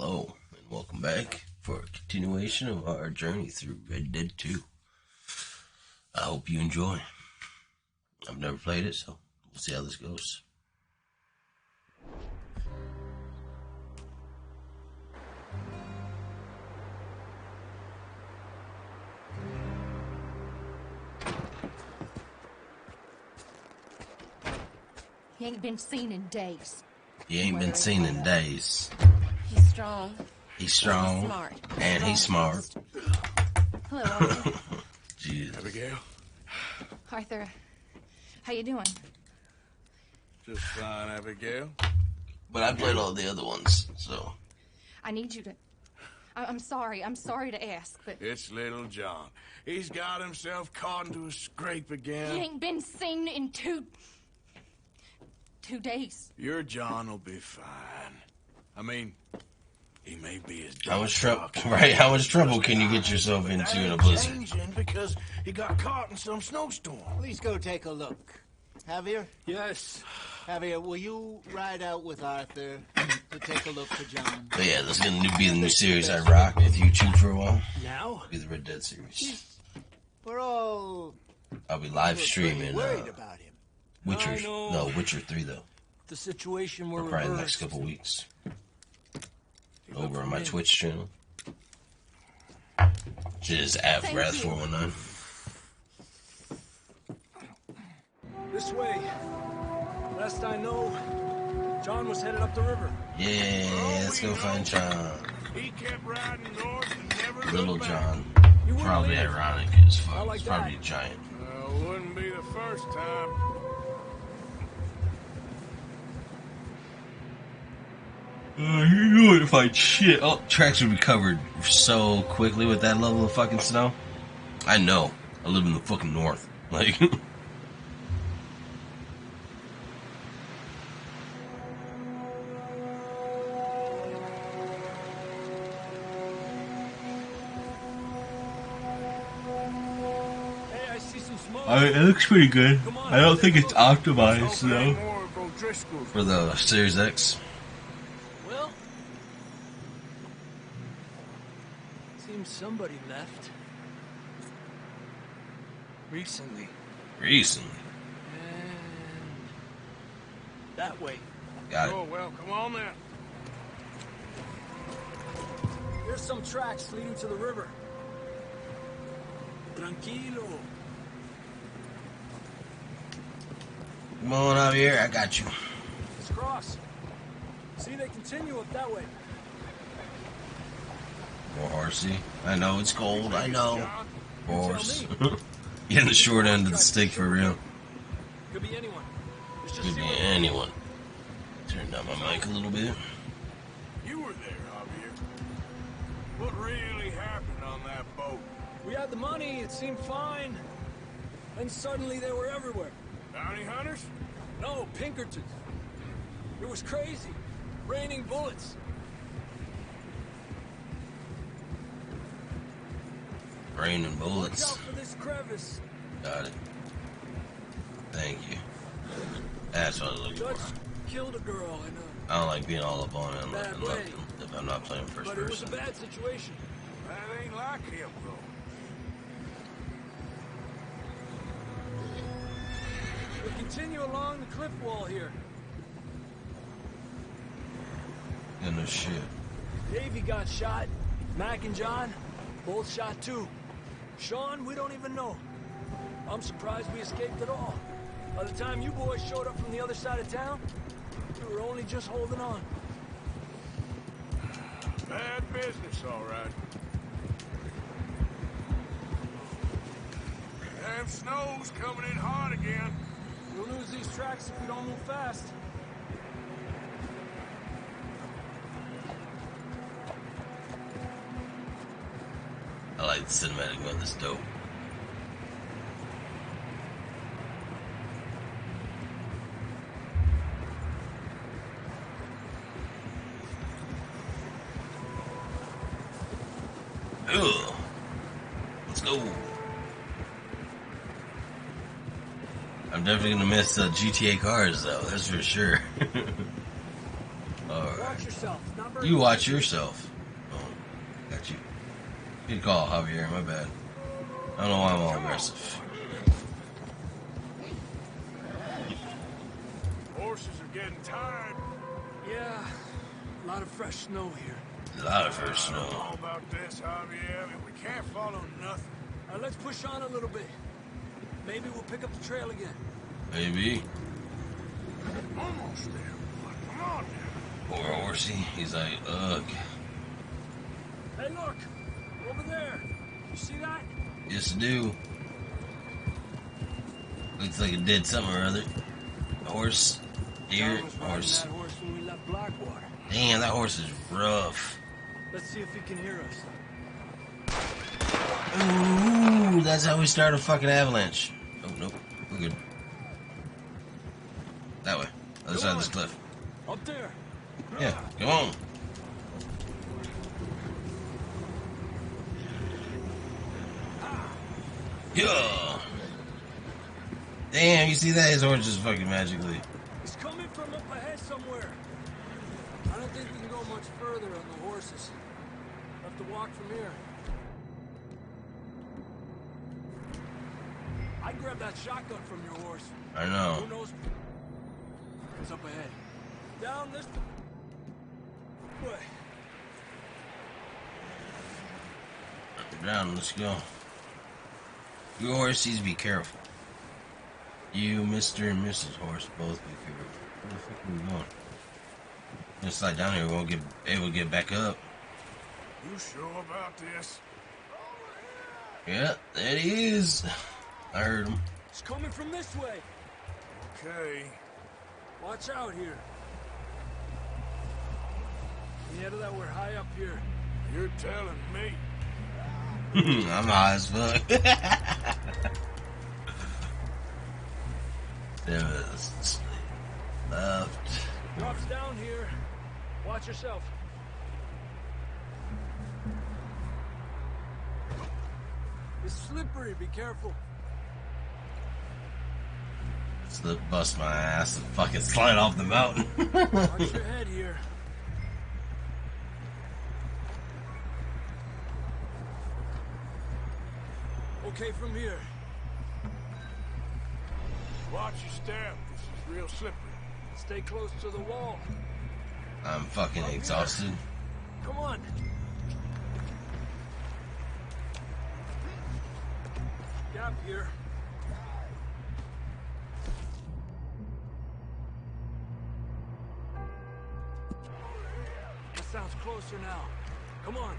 Hello, and welcome back for a continuation of our journey through Red Dead 2. I hope you enjoy. I've never played it, so we'll see how this goes. He ain't been seen in days. He ain't been seen in days. He's strong. He's strong. He's smart. And he's smart. Hello, Arthur. Jesus. Abigail? Arthur, how you doing? Just fine, Abigail. But I played all the other ones, so. I need you to... I'm sorry to ask, but... It's little John. He's got himself caught into a scrape again. He ain't been seen in two days. Your John will be fine. I mean, he may be as How much trouble? Right? How much trouble can you get yourself into in a blizzard? Because he got caught in some snowstorm. Please go take a look. Javier? Yes. Javier, will you ride out with Arthur to take a look for John? But yeah, this is going to be the new series I rock with YouTube for a while. Now? Be the Red Dead series. We're all I'll be live pretty streaming worried about him. Witcher 3 though. The situation For we're probably the next couple weeks. Over on my Twitch channel. Just @Wrath419. This way. Last I know, John was headed up the river. Yeah, let's go find John. He kept riding north and never Little looked back. John. You wouldn't Probably leave. ironic as fuck. Not like It's probably that. a giant. Wouldn't be the first time. You wouldn't find shit. Oh, tracks would be covered so quickly with that level of fucking snow. I know. I live in the fucking north. Like... Hey, I see some smoke. it looks pretty good. Come on, I don't think it's optimized, Hopefully though. more of O'Driscoll's. For the Series X. Well, seems somebody left. Recently. Recently. And that way. Got it. Oh, well, come on then. There's some tracks leading to the river. Tranquilo. Come on out here. I got you. Let's cross. See, they continue up that way. More horsey. I know it's cold. I know. John, Horse. Getting the short end of the stick for real. Could be anyone. Let's just Could see be what- anyone. Turn down my mic a little bit. you were there, Javier. What really happened on that boat? We had the money, it seemed fine. Then suddenly they were everywhere. Bounty hunters? No, Pinkertons. It was crazy. Raining bullets. Rain and Watch bullets. out for this crevice. Got it. Thank you. That's what I was looking Judge for. killed a girl in I don't like being all up on it Bad way. if I'm not playing first but it was a person. bad situation. That ain't like him, though. We continue along the cliff wall here. Yeah, no shit. Davey got shot. Mac and John, both shot too. Sean, we don't even know. I'm surprised we escaped at all. By the time you boys showed up from the other side of town, we were only just holding on. Bad business, all right. Damn snow's coming in hot again. We'll lose these tracks if we don't move fast. I like the cinematic one. This dope. Ugh. Let's go. I'm definitely gonna miss GTA cars, though. That's for sure. All right. Watch yourself. It's not very You watch easy. yourself. Oh, got you. Good call, Javier. My bad. I don't know why I'm all aggressive. Horses are getting tired. Yeah, a lot of fresh snow here. A lot of first I don't snow. know about this, Javier. I mean, we can't follow nothing. Let's push on a little bit. Maybe we'll pick up the trail again. Maybe. Almost there, boy. Come on now. Poor horsey. He's like, ugh. Hey, look! Over there! You see that? Yes, I do. Looks like a dead something or other. A horse. Deer. John was riding Horse. that horse when we left Blackwater. Damn, that horse is rough. Let's see if he can hear us. Ooh, that's how we start a fucking avalanche. Oh, nope. We're good. That way. Other side of this cliff. Up there! Yeah, come on. Yeah. Damn, you see that? His horse just fucking magically. He's coming from up ahead somewhere. I don't think we can go much further on the horses. We'll have to walk from here. I grabbed that shotgun from your horse. I Who know. knows? It's up ahead. Down this way. Down, let's go. You horses, be careful. You, Mr. and Mrs. Horse, both be careful. Where the fuck are we going? Gonna slide down here, we won't get able to get back up. You sure about this? Yeah, there he is. I heard him. It's coming from this way. Okay. Watch out here. Yeah, that we're high up here. You're telling me. I'm high as fuck. There it is. Left. Drops down here. Watch yourself. It's slippery. Be careful. Slip, bust my ass, and fucking slide off the mountain. Watch your head here. Okay, from here. Watch your step. This is real slippery. Stay close to the wall. I'm fucking exhausted. Come on. Gap here. That sounds closer now. Come on.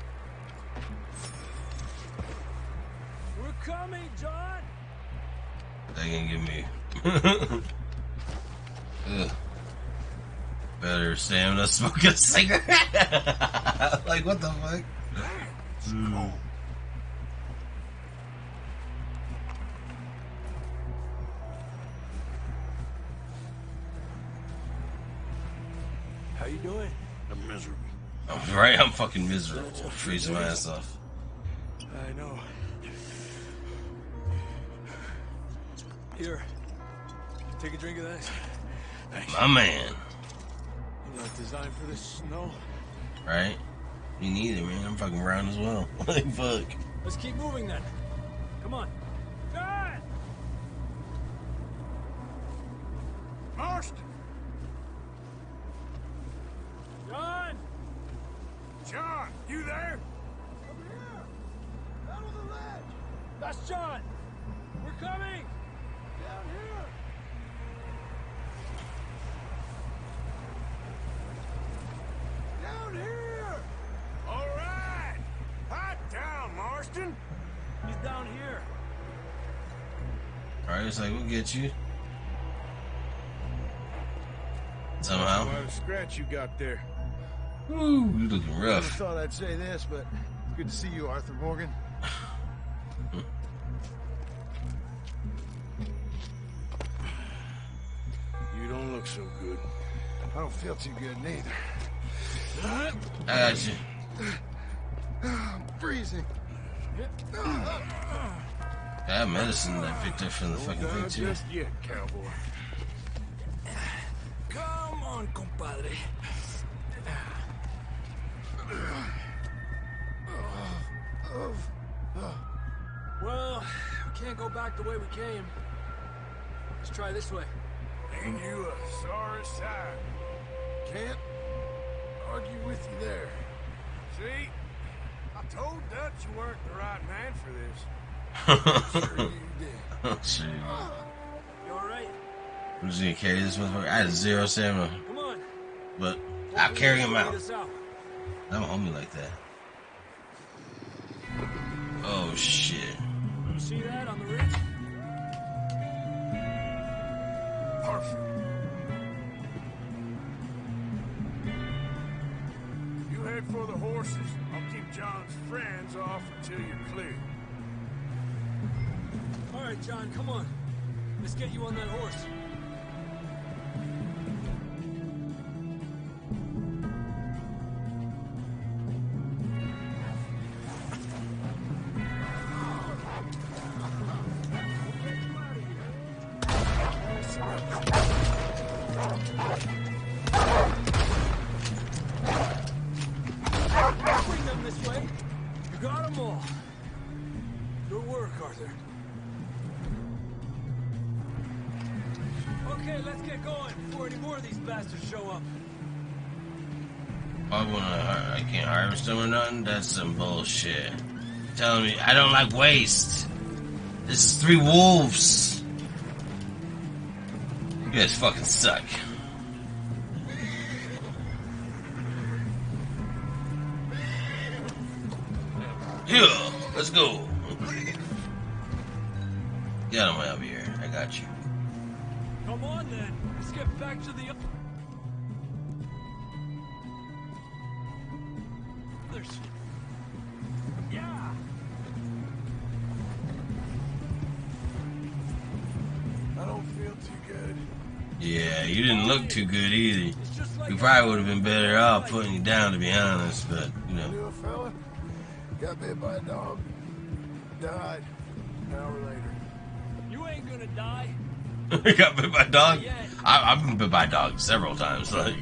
We're coming, John. They can give me. Ugh. Better stamina, smoke a cigarette. Like, what the fuck? How you doing? I'm miserable. I'm right, I'm fucking miserable. Freezing my ass off. I know. Here. Take a drink of this. My man. I'm not designed for this snow. Right? Me neither, man. I'm fucking brown as well. Like, fuck. Let's keep moving then. Come on. John! Marston! John! John, you there? Over here! Out on the ledge! That's John! We're coming! Down here! Down here! All right. Hot down, Marston. He's down here. Alright, it's like, we'll get you. Somehow. Quite a scratch you got there. Ooh, you looking Never rough. thought I'd say this, but good to see you, Arthur Morgan. You don't look so good. I don't feel too good neither. I got you. I'm freezing. I have medicine that I picked up from the Don't fucking die thing, too. just yet, cowboy. Come on, compadre. Well, we can't go back the way we came. Let's try this way. Ain't you a sorry sight? Can't argue with you there. See? I told Dutch you weren't the right man for this. Sure you did. Oh, shit. You alright? I'm just gonna carry this motherfucker. I had 0 stamina, Come on. but I'll carry him out. Lead us out. I don't hold me like that. Oh, shit. You see that on the ridge? Perfect. You head for the horses. I'll keep John's friends off until you're clear. All right, John, come on. Let's get you on that horse. Bring them this way. You got them all. Good work, Arthur. Okay, let's get going before any more of these bastards show up. I can't harvest them or nothing? That's some bullshit. Telling me I don't like waste. This is 3 wolves. You guys fucking suck. Yeah, let's go. Get out of my up here. I got you. Come on, then. Let's get back to the others. Yeah. I don't feel too good. Yeah, you didn't look too good either. It's just like We probably would have been better off putting you down, to be honest, but, you know. Knew a fella, got bit by a dog, died an hour later. You ain't gonna die. Got bit by a dog? I've been bit by a dog several times, like,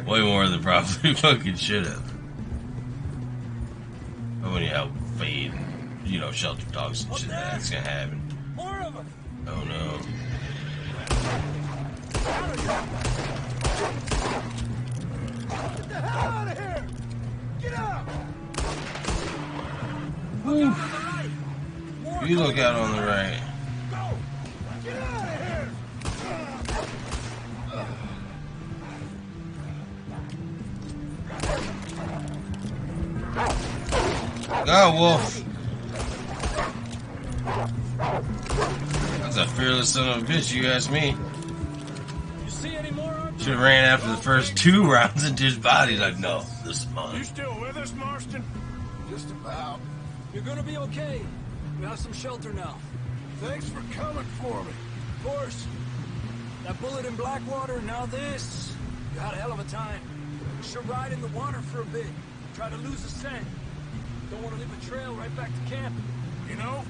way more than probably fucking should have. But when you help feed, you know, shelter dogs and shit, that's gonna happen. More of them. Oh no. Get the hell out of here! Get out! Whew. You look out on the right. Go! Get out of here! Go, wolf. That's a fearless son of a bitch, you ask me. You see any more? Should have ran after the first 2 rounds into his body. Like, no, this is You mine. still with us, Marston? Just about. You're gonna be okay. We have some shelter now. Thanks for coming for me. Of course. That bullet in Blackwater, now this. You had a hell of a time. You should ride in the water for a bit. Try to lose the scent. Don't want to leave a trail right back to camp. You know,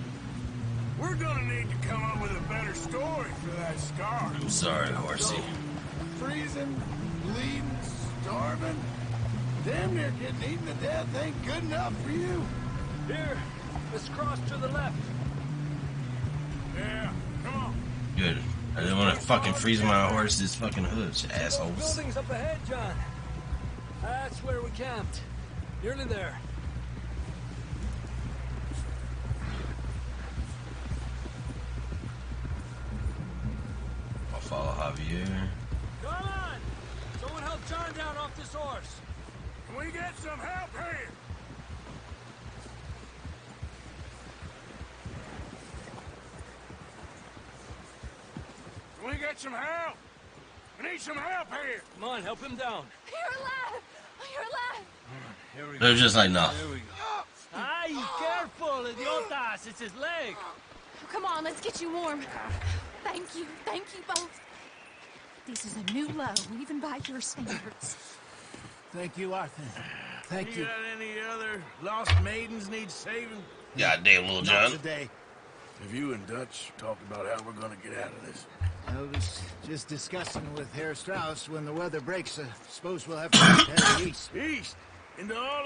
we're gonna need to come up with a better story for that scar. I'm sorry, horsey. Freezing, bleeding, starving. Damn near getting eaten to death ain't good enough for you. Here, let's cross to the left. Yeah, come on. Good. I didn't want to fucking freeze my horse's fucking hooves, Those assholes. buildings up ahead, John. That's where we camped. Nearly there. I'll follow Javier. Come on! Someone help John down off this horse. Can we get some help here? Can we get some help? We need some help here. Come on, help him down. You're alive! You're alive! Here we They're just like, no. There we go. Ay, careful, idiotas. It's his leg. Come on, let's get you warm. Thank you both. This is a new low, even by your standards. Thank you, Arthur. Thank you. got any other lost maidens need saving? Goddamn, little Not John. today. Have you and Dutch talked about how we're gonna get out of this? I was just discussing with Herr Strauss when the weather breaks. Suppose we'll have to head east. East? into all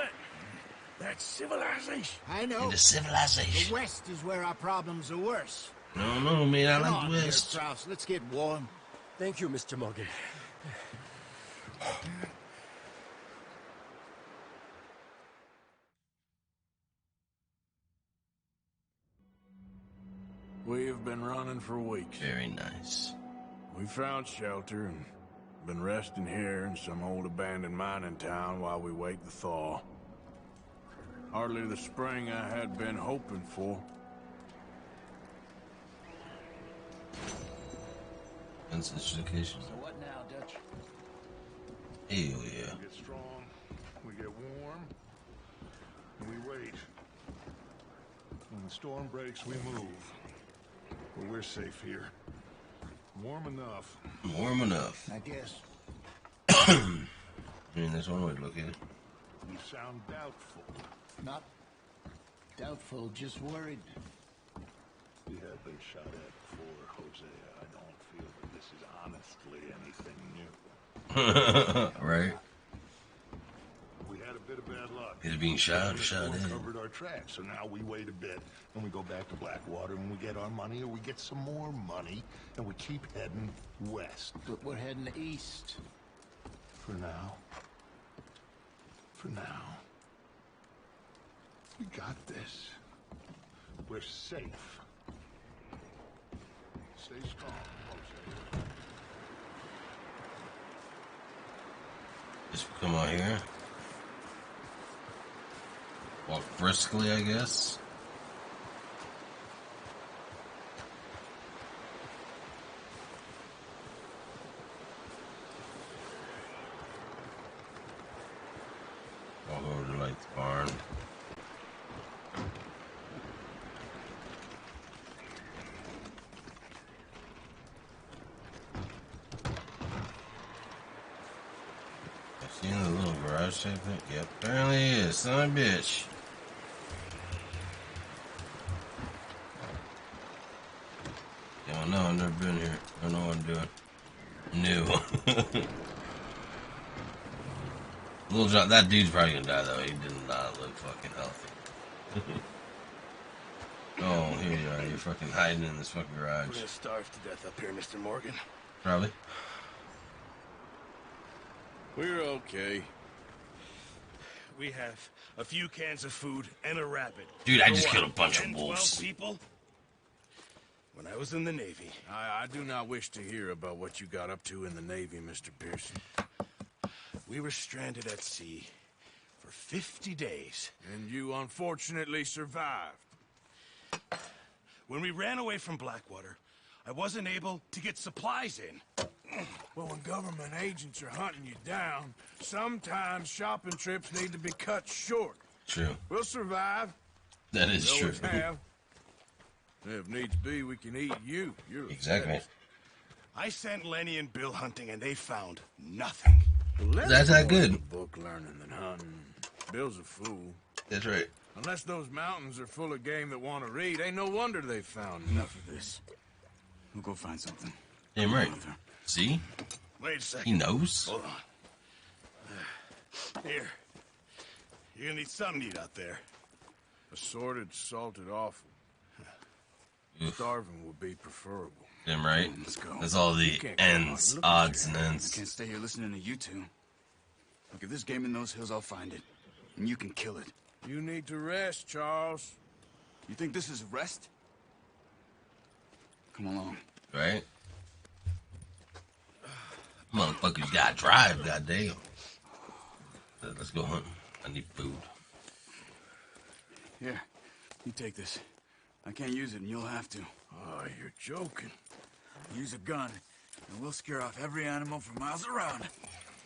that civilization. I know. Into civilization. The West is where our problems are worse. No, man, I Come like on, the here, West. Kraus. Let's get warm. Thank you, Mr. Morgan. We have been running for weeks. Very nice. We found shelter and been resting here in some old abandoned mining town while we wait the thaw. Hardly the spring I had been hoping for. That's the location. So what now, Dutch? Hell yeah. We get strong, we get warm, and we wait. When the storm breaks, we move. But we're safe here. Warm enough. Warm enough. I guess. I mean, that's one way to look at it. You sound doubtful. Not doubtful, just worried. We have been shot at before, Hosea. I don't feel that this is honestly anything new. Right? We had a bit of bad luck. Either being shot or shot We at. covered our tracks, so now we wait a bit, and we go back to Blackwater, and we get our money, or we get some more money, and we keep heading west. But we're heading east. For now. For now. We got this. We're safe. Stay strong, Jose. Just come out here. Walk briskly, I guess. Walk over to like the barn. I seen the little garage type thing. Yep, apparently it is. Son of a bitch. Yeah, no, I've never been here. I don't know what I'm doing. New. Little John, that dude's probably gonna die though. He did not look fucking healthy. Oh, here you are. You're fucking hiding in this fucking We're garage. gonna starve to death up here, Mr. Morgan. Probably. We're okay. We have a few cans of food and a rabbit. Dude, I For just what, killed a bunch of 10, wolves. 12 people? When I was in the Navy. I do not wish to hear about what you got up to in the Navy, Mr. Pearson. We were stranded at sea for 50 days. And you unfortunately survived. When we ran away from Blackwater, I wasn't able to get supplies in. Well, when government agents are hunting you down, sometimes shopping trips need to be cut short. True. We'll survive. That is We true. always have. If needs be, we can eat you. You're Exactly. I sent Lenny and Bill hunting, and they found nothing. That's not good. Book learning than hunting. Bill's a fool. That's right. Unless those mountains are full of game that want to read, ain't no wonder they found enough of this. We'll go find something. Damn right. See? Wait a He second. knows. Hold on. Here. You're gonna need something to eat out there. Assorted, salted offal. Oof. Starving would be preferable. Damn right. Let's go. That's all the can't go ends, on. Look at odds, and I ends. can't stay here listening to you two. Look, if there's game in those hills, I'll find it. And you can kill it. You need to rest, Charles. You think this is rest? Come along. Right? Motherfuckers gotta drive, goddamn. Let's go hunting. I need food. Here, you take this. I can't use it, and you'll have to. Oh, you're joking. Use a gun, and we'll scare off every animal for miles around.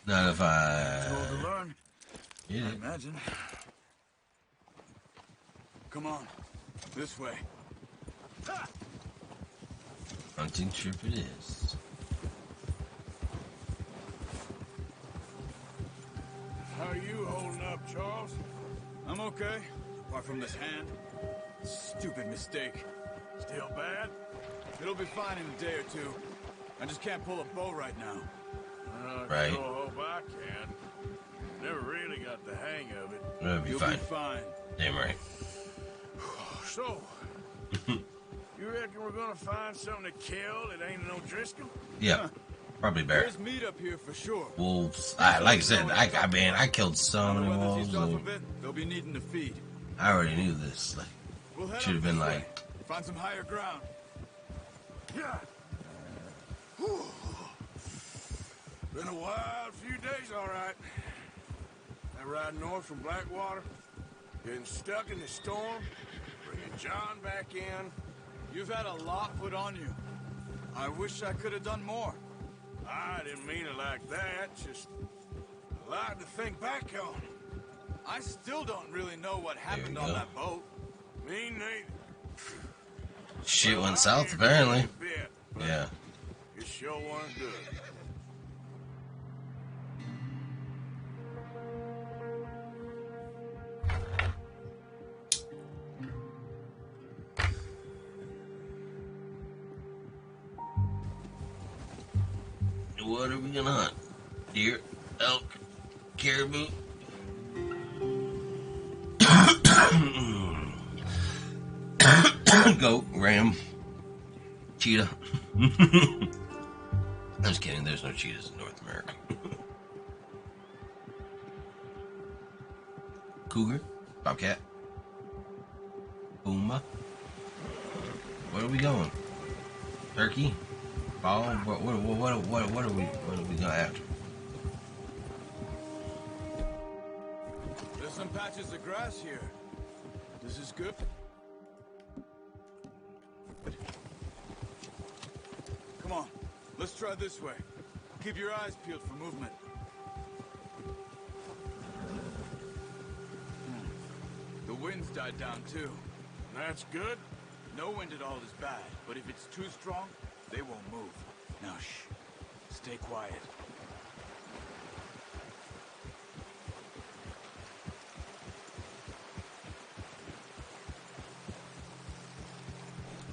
Not if Told I... to learn, Yeah. I imagine. Come on, this way. Hunting trip it is. How you holding up, Charles? I'm okay, apart from this hand. Stupid mistake. Still bad? It'll be fine in a day or two. I just can't pull a bow right now. Right. Sure hope I can. Never really got the hang of it. It'll be You'll fine. be fine. Damn right. So, you reckon we're gonna find something to kill that ain't no Driscoll? Yeah, probably bear. There's meat up here for sure. Wolves. Like I said, I killed so many wolves. And They'll be needing to feed. I already knew this. Like, We'll head should have up been this like, way. Find some higher ground. Yeah. Whew. Been a wild few days, all right. I ride north from Blackwater, getting stuck in the storm, bringing John back in. You've had a lot put on you. I wish I could have done more. I didn't mean it like that, just a lot to think back on. I still don't really know what happened on go. that boat. Me neither. shit Well, went I south heard apparently. a bit, but Yeah. it sure wasn't good. What are we gonna hunt? Deer, elk, caribou. Goat, ram, cheetah. I'm just kidding, there's no cheetahs in North America. Cougar, bobcat, puma. Where are we going? Turkey, ball. What are we gonna after? There's some patches of grass here. This is good. Come on, let's try this way. Keep your eyes peeled for movement. The wind's died down too. That's good. No wind at all is bad, but if it's too strong, they won't move. Now shh. Stay quiet.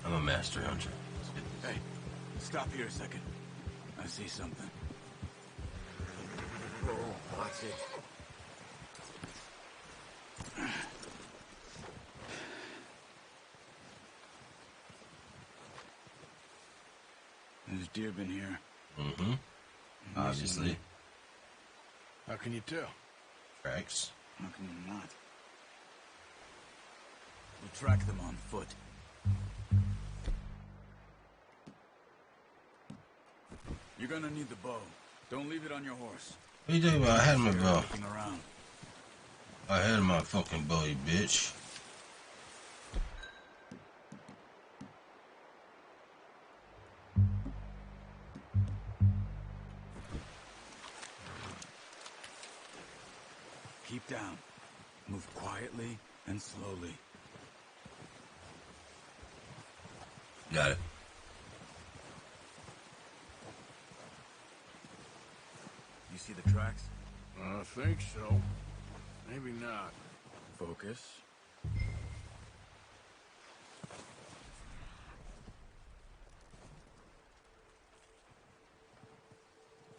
I'm a master hunter. Hey, stop here a second. I see something. Oh, that's it. There's deer been here. Mm-hmm. Obviously. How can you tell? Tracks. How can you not? We'll track them on foot. You're gonna need the bow. Don't leave it on your horse. What are you talking about? I had my bow. Looking around. I had my fucking bow, you bitch. Keep down. Move quietly and slowly. Got it. You see the tracks? I think so. Maybe not. Focus.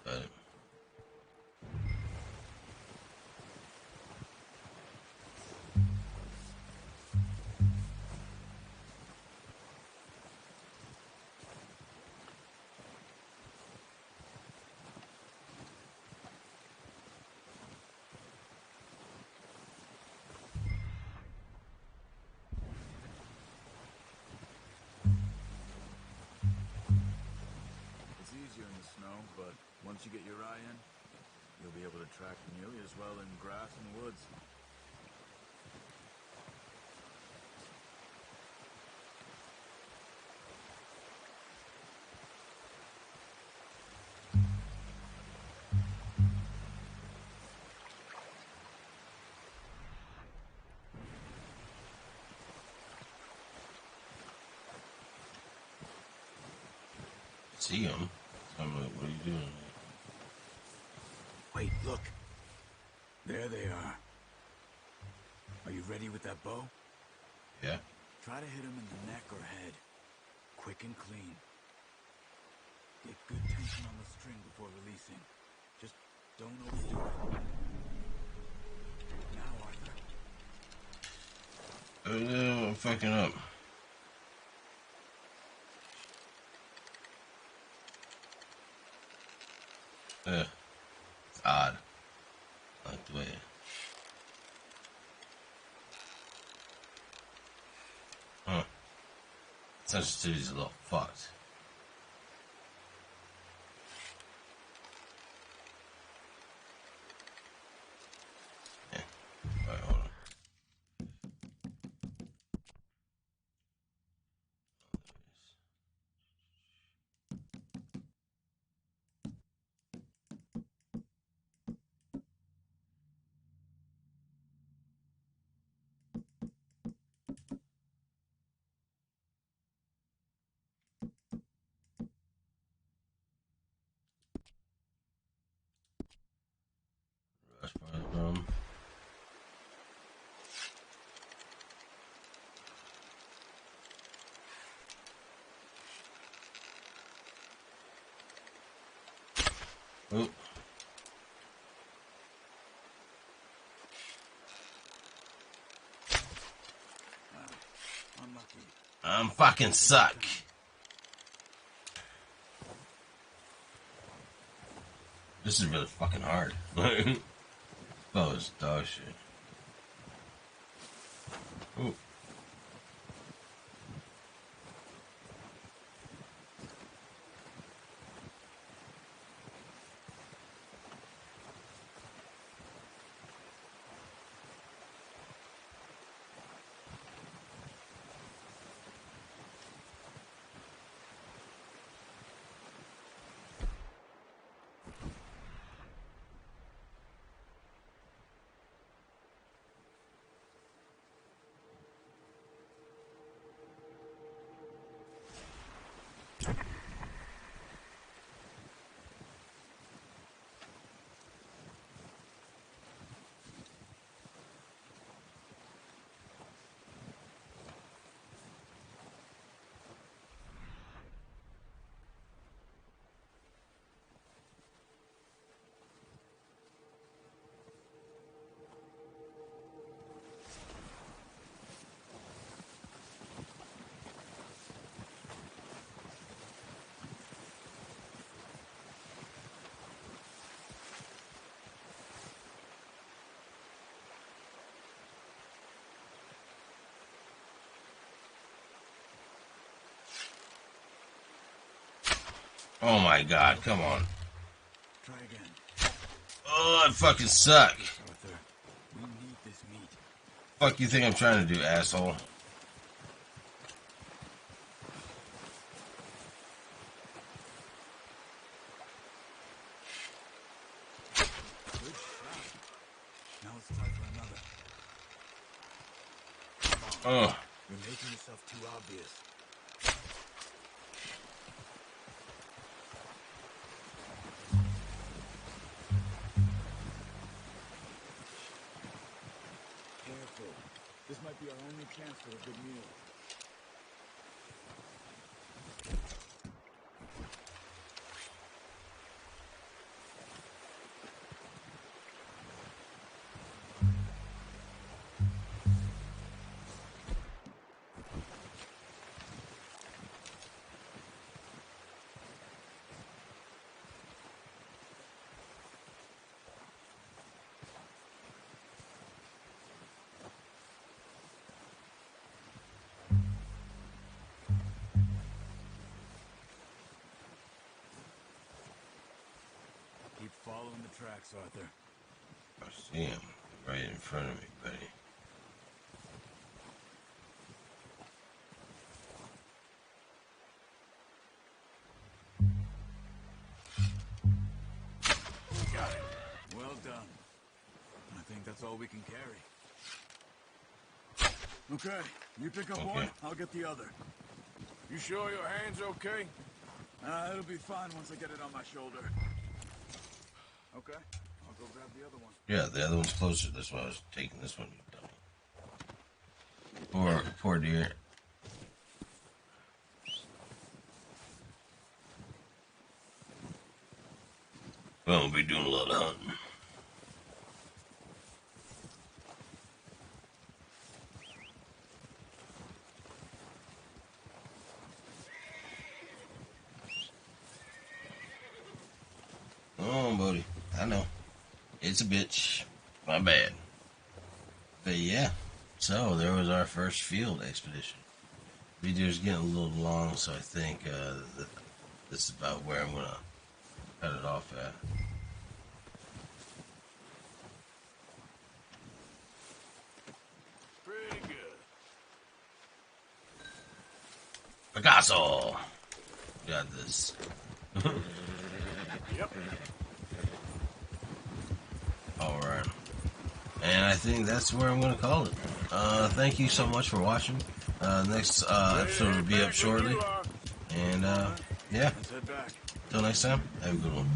Got it. It's easier in the snow, but once you get your eye in, you'll be able to track nearly as well in grass and woods. See him. So I'm like, what are you doing? Wait, look. There they are. Are you ready with that bow? Yeah. Try to hit him in the neck or head. Quick and clean. Get good tension on the string before releasing. Just don't overdo it. I'm fucking up. It's odd. I like the way. Huh. Sensitivity's a little fucked. Yeah. Alright, hold on. Rush part of the room. Oh. Unlucky. I'm fucking suck. This is really fucking hard. That was dog shit. Ooh. Oh my god, come on. Try again. Oh, I fucking suck. Arthur, we need this meat. Fuck you think I'm trying to do, asshole? Good shot. Now it's time for another. Oh. You're making yourself too obvious. Careful. This might be our only chance for a good meal. Keep following the tracks, Arthur. I see him right in front of me, buddy. Got it. Well done. I think that's all we can carry. Okay, you pick up one, I'll get the other. You sure your hand's okay? It'll be fine once I get it on my shoulder. Okay, I'll go grab the other one. Yeah, the other one's closer. That's why I was taking this one, you dummy. Poor deer. Well, we'll be doing a lot of hunting. on, Bodhi. I know. It's a bitch. My bad. But yeah. So, there was our first field expedition. Video's getting a little long, so I think this is about where I'm gonna cut it off at. Pretty good. Picasso! Got this. Yep. Alright. And I think that's where I'm gonna call it. Thank you so much for watching. Next episode will be up shortly. And yeah. Let's head back. Till next time, have a good one.